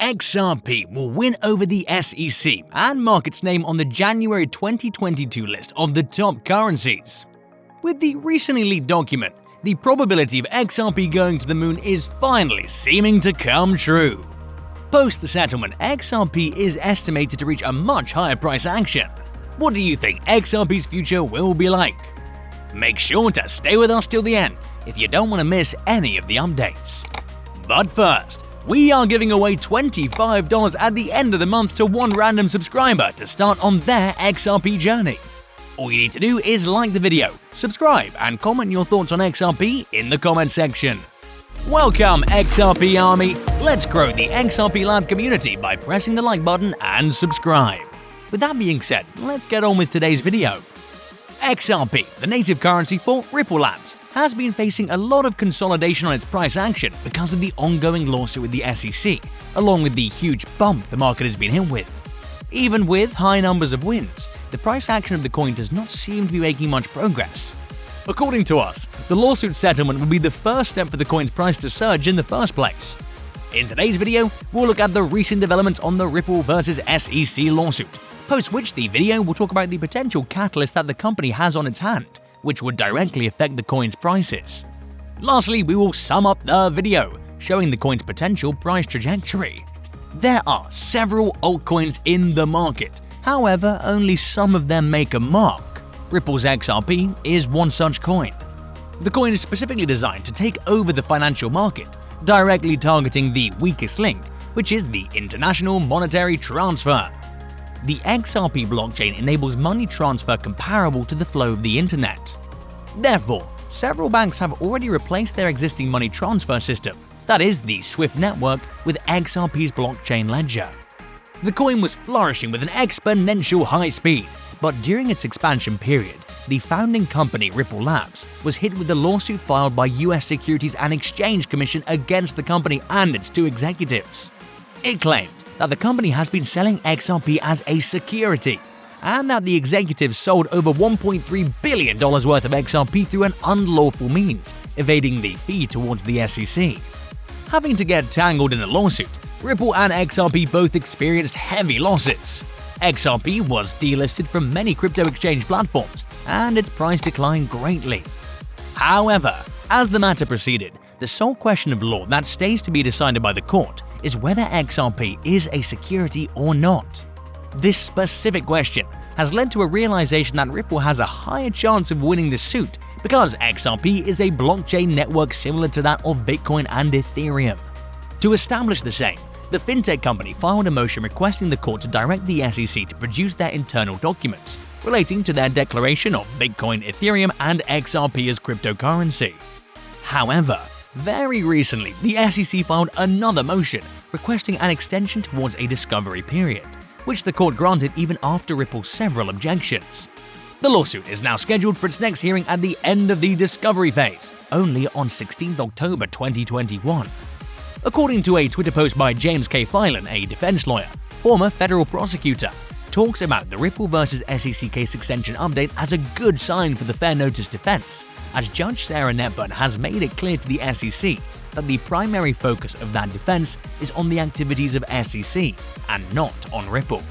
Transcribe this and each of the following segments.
XRP will win over the SEC and mark its name on the January 2022 list of the top currencies. With the recently leaked document, the probability of XRP going to the moon is finally seeming to come true. Post the settlement, XRP is estimated to reach a much higher price action. What do you think XRP's future will be like? Make sure to stay with us till the end if you don't want to miss any of the updates. But first, we are giving away $25 at the end of the month to one random subscriber to start on their XRP journey. All you need to do is like the video, subscribe, and comment your thoughts on XRP in the comment section. Welcome XRP Army! Let's grow the XRP Lab community by pressing the like button and subscribe. With that being said, let's get on with today's video. XRP, the native currency for Ripple Labs, has been facing a lot of consolidation on its price action because of the ongoing lawsuit with the SEC, along with the huge bump the market has been hit with. Even with high numbers of wins, the price action of the coin does not seem to be making much progress. According to us, the lawsuit settlement would be the first step for the coin's price to surge in the first place. In today's video, we'll look at the recent developments on the Ripple vs. SEC lawsuit, post which the video will talk about the potential catalyst that the company has on its hand, which would directly affect the coin's prices. Lastly, we will sum up the video, showing the coin's potential price trajectory. There are several altcoins in the market, however, only some of them make a mark. Ripple's XRP is one such coin. The coin is specifically designed to take over the financial market, directly targeting the weakest link, which is the international monetary transfer. The XRP blockchain enables money transfer comparable to the flow of the internet. Therefore, several banks have already replaced their existing money transfer system, that is the SWIFT network, with XRP's blockchain ledger. The coin was flourishing with an exponential high speed, but during its expansion period, the founding company Ripple Labs was hit with a lawsuit filed by US Securities and Exchange Commission against the company and its two executives. It claimed that the company has been selling XRP as a security, and that the executives sold over $1.3 billion worth of XRP through an unlawful means, evading the fee towards the SEC. Having to get tangled in a lawsuit, Ripple and XRP both experienced heavy losses. XRP was delisted from many crypto exchange platforms, and its price declined greatly. However, as the matter proceeded, the sole question of law that stays to be decided by the court is whether XRP is a security or not. This specific question has led to a realization that Ripple has a higher chance of winning the suit because XRP is a blockchain network similar to that of Bitcoin and Ethereum. To establish the same, the fintech company filed a motion requesting the court to direct the SEC to produce their internal documents relating to their declaration of Bitcoin, Ethereum, and XRP as cryptocurrency. However, very recently, the SEC filed another motion requesting an extension towards a discovery period, which the court granted even after Ripple's several objections. The lawsuit is now scheduled for its next hearing at the end of the discovery phase, only on 16 October 2021. According to a Twitter post by James K. Phelan, a defense lawyer, former federal prosecutor, talks about the Ripple vs. SEC case extension update as a good sign for the fair notice defense, as Judge Sarah Netburn has made it clear to the SEC that the primary focus of that defense is on the activities of SEC and not on Ripple.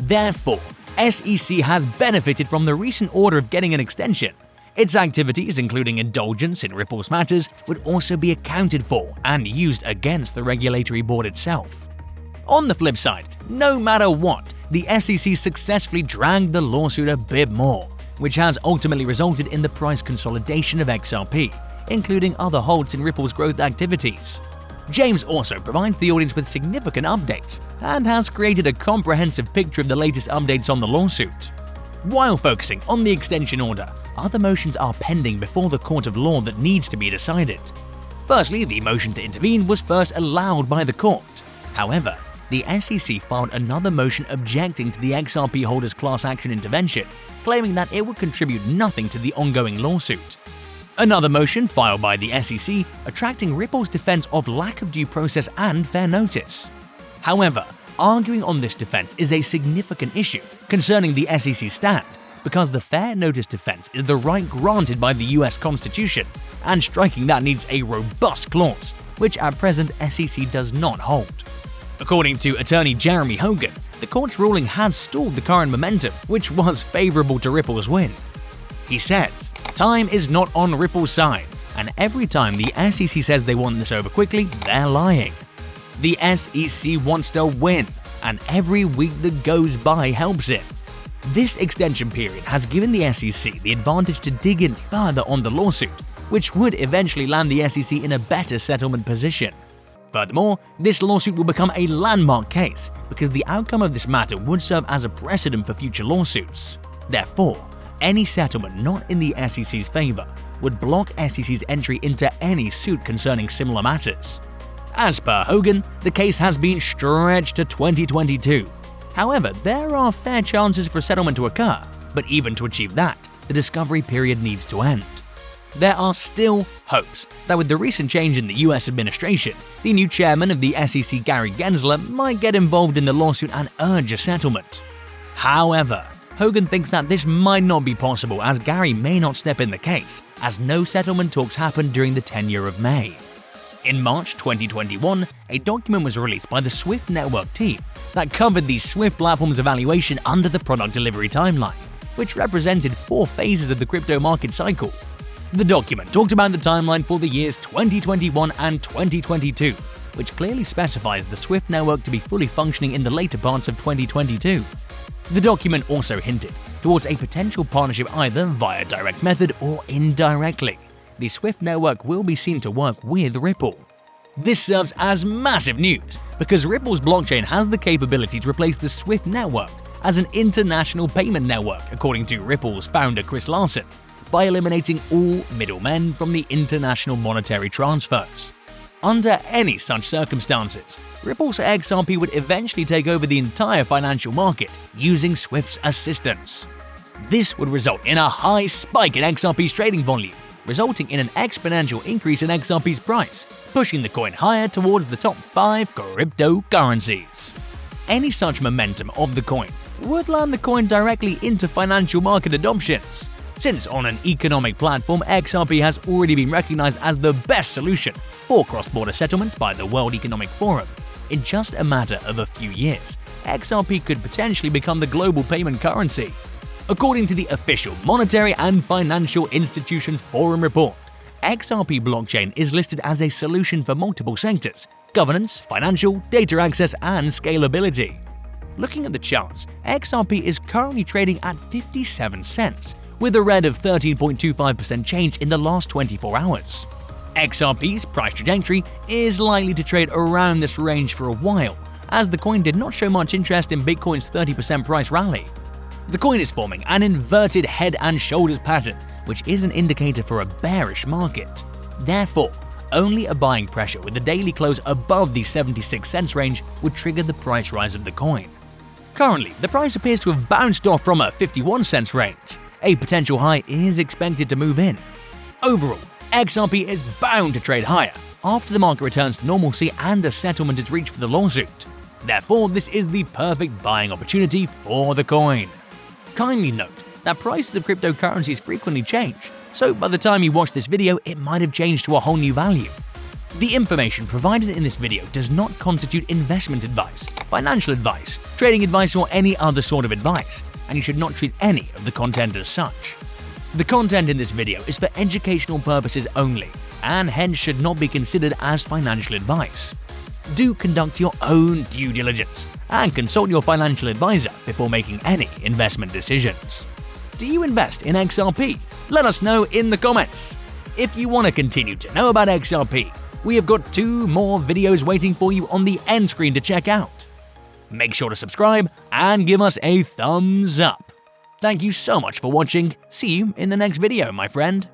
Therefore, SEC has benefited from the recent order of getting an extension. Its activities, including indulgence in Ripple's matters, would also be accounted for and used against the regulatory board itself. On the flip side, no matter what, the SEC successfully dragged the lawsuit a bit more, which has ultimately resulted in the price consolidation of XRP, including other holds in Ripple's growth activities. James also provides the audience with significant updates and has created a comprehensive picture of the latest updates on the lawsuit. While focusing on the extension order, other motions are pending before the court of law that needs to be decided. Firstly, the motion to intervene was first allowed by the court. However, the SEC filed another motion objecting to the XRP holders' class action intervention, claiming that it would contribute nothing to the ongoing lawsuit. Another motion filed by the SEC attracting Ripple's defense of lack of due process and fair notice. However, arguing on this defense is a significant issue concerning the SEC's stand, because the fair notice defense is the right granted by the US Constitution, and striking that needs a robust clause, which at present SEC does not hold. According to attorney Jeremy Hogan, the court's ruling has stalled the current momentum, which was favorable to Ripple's win. He says, "Time is not on Ripple's side, and every time the SEC says they want this over quickly, they're lying. The SEC wants to win, and every week that goes by helps it. This extension period has given the SEC the advantage to dig in further on the lawsuit, which would eventually land the SEC in a better settlement position. Furthermore, this lawsuit will become a landmark case because the outcome of this matter would serve as a precedent for future lawsuits. Therefore, any settlement not in the SEC's favor would block SEC's entry into any suit concerning similar matters." As per Hogan, the case has been stretched to 2022. However, there are fair chances for settlement to occur, but even to achieve that, the discovery period needs to end. There are still hopes that with the recent change in the US administration, the new chairman of the SEC, Gary Gensler, might get involved in the lawsuit and urge a settlement. However, Hogan thinks that this might not be possible as Gary may not step in the case, as no settlement talks happened during the tenure of May. In March 2021, a document was released by the Swift Network team that covered the Swift platform's evaluation under the product delivery timeline, which represented 4 phases of the crypto market cycle. The document talked about the timeline for the years 2021 and 2022, which clearly specifies the Swift network to be fully functioning in the later parts of 2022. The document also hinted towards a potential partnership either via direct method or indirectly. The Swift network will be seen to work with Ripple. This serves as massive news because Ripple's blockchain has the capability to replace the Swift network as an international payment network, according to Ripple's founder Chris Larsen, by eliminating all middlemen from the international monetary transfers. Under any such circumstances, Ripple's XRP would eventually take over the entire financial market using Swift's assistance. This would result in a high spike in XRP's trading volume, resulting in an exponential increase in XRP's price, pushing the coin higher towards the top 5 cryptocurrencies. Any such momentum of the coin would land the coin directly into financial market adoptions, since on an economic platform, XRP has already been recognized as the best solution for cross-border settlements by the World Economic Forum. In just a matter of a few years, XRP could potentially become the global payment currency. According to the official Monetary and Financial Institutions Forum report, XRP blockchain is listed as a solution for multiple sectors: governance, financial, data access, and scalability. Looking at the charts, XRP is currently trading at 57 cents, with a red of 13.25% change in the last 24 hours. XRP's price trajectory is likely to trade around this range for a while, as the coin did not show much interest in Bitcoin's 30% price rally. The coin is forming an inverted head and shoulders pattern, which is an indicator for a bearish market. Therefore, only a buying pressure with the daily close above the 76 cents range would trigger the price rise of the coin. Currently, the price appears to have bounced off from a 51 cents range. A potential high is expected to move in. Overall, XRP is bound to trade higher after the market returns to normalcy and a settlement is reached for the lawsuit. Therefore, this is the perfect buying opportunity for the coin. Kindly note that prices of cryptocurrencies frequently change, so by the time you watch this video, it might have changed to a whole new value. The information provided in this video does not constitute investment advice, financial advice, trading advice, or any other sort of advice, and you should not treat any of the content as such. The content in this video is for educational purposes only, and hence should not be considered as financial advice. Do conduct your own due diligence and consult your financial advisor before making any investment decisions. Do you invest in XRP? Let us know in the comments. If you want to continue to know about XRP, we have got 2 more videos waiting for you on the end screen to check out. Make sure to subscribe and give us a thumbs up. Thank you so much for watching. See you in the next video, my friend.